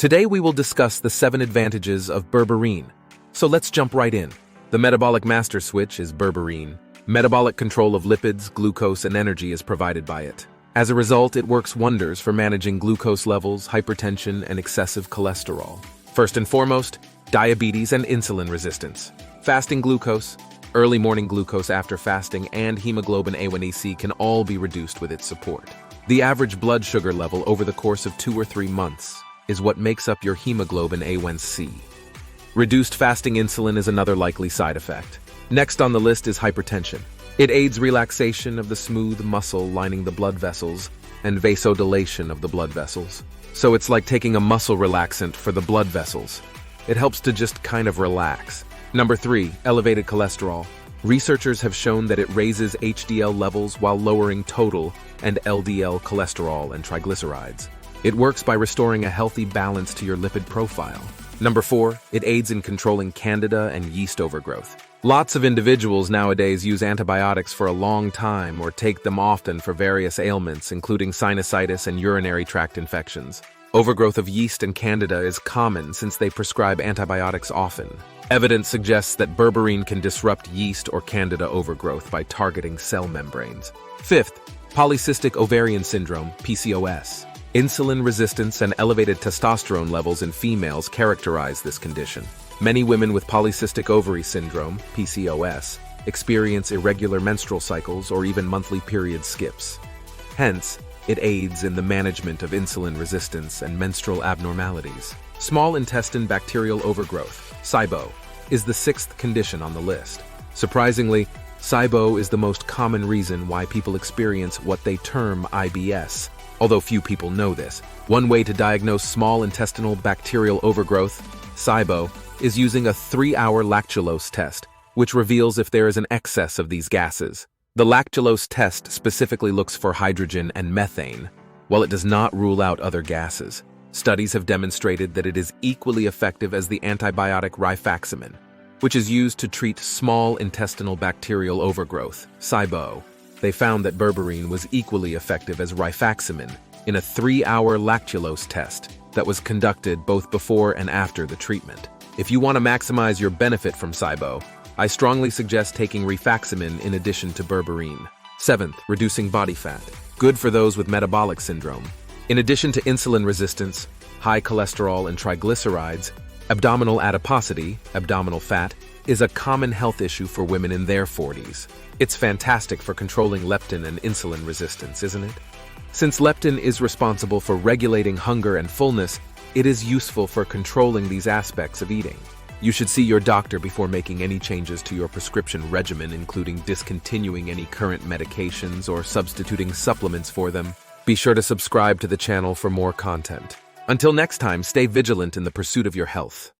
Today we will discuss the 7 advantages of berberine. So let's jump right in. The metabolic master switch is berberine. Metabolic control of lipids, glucose, and energy is provided by it. As a result, it works wonders for managing glucose levels, hypertension, and excessive cholesterol. First and foremost, diabetes and insulin resistance. Fasting glucose, early morning glucose after fasting, and hemoglobin A1C can all be reduced with its support. The average blood sugar level over the course of 2 or 3 months is what makes up your hemoglobin A1C. Reduced fasting insulin is another likely side effect. Next on the list is hypertension. It aids relaxation of the smooth muscle lining the blood vessels and vasodilation of the blood vessels. So it's like taking a muscle relaxant for the blood vessels. It helps to just kind of relax. Number 3, elevated cholesterol. Researchers have shown that it raises HDL levels while lowering total and LDL cholesterol and triglycerides. It works by restoring a healthy balance to your lipid profile. Number 4, it aids in controlling candida and yeast overgrowth. Lots of individuals nowadays use antibiotics for a long time or take them often for various ailments, including sinusitis and urinary tract infections. Overgrowth of yeast and candida is common since they prescribe antibiotics often. Evidence suggests that berberine can disrupt yeast or candida overgrowth by targeting cell membranes. 5th, polycystic ovarian syndrome, PCOS. Insulin resistance and elevated testosterone levels in females characterize this condition. Many women with polycystic ovary syndrome, PCOS, experience irregular menstrual cycles or even monthly period skips. Hence, it aids in the management of insulin resistance and menstrual abnormalities. Small intestine bacterial overgrowth, SIBO, is the 6th condition on the list. Surprisingly, SIBO is the most common reason why people experience what they term IBS. Although few people know this, one way to diagnose small intestinal bacterial overgrowth, SIBO, is using a 3-hour lactulose test, which reveals if there is an excess of these gases. The lactulose test specifically looks for hydrogen and methane, while it does not rule out other gases. Studies have demonstrated that it is equally effective as the antibiotic rifaximin, which is used to treat small intestinal bacterial overgrowth, SIBO. They found that berberine was equally effective as rifaximin in a 3-hour lactulose test that was conducted both before and after the treatment. If you want to maximize your benefit from SIBO, I strongly suggest taking rifaximin in addition to berberine. 7th, reducing body fat. Good for those with metabolic syndrome. In addition to insulin resistance, high cholesterol and triglycerides, abdominal adiposity, abdominal fat, is a common health issue for women in their 40s. It's fantastic for controlling leptin and insulin resistance, isn't it? Since leptin is responsible for regulating hunger and fullness, it is useful for controlling these aspects of eating. You should see your doctor before making any changes to your prescription regimen, including discontinuing any current medications or substituting supplements for them. Be sure to subscribe to the channel for more content. Until next time, stay vigilant in the pursuit of your health.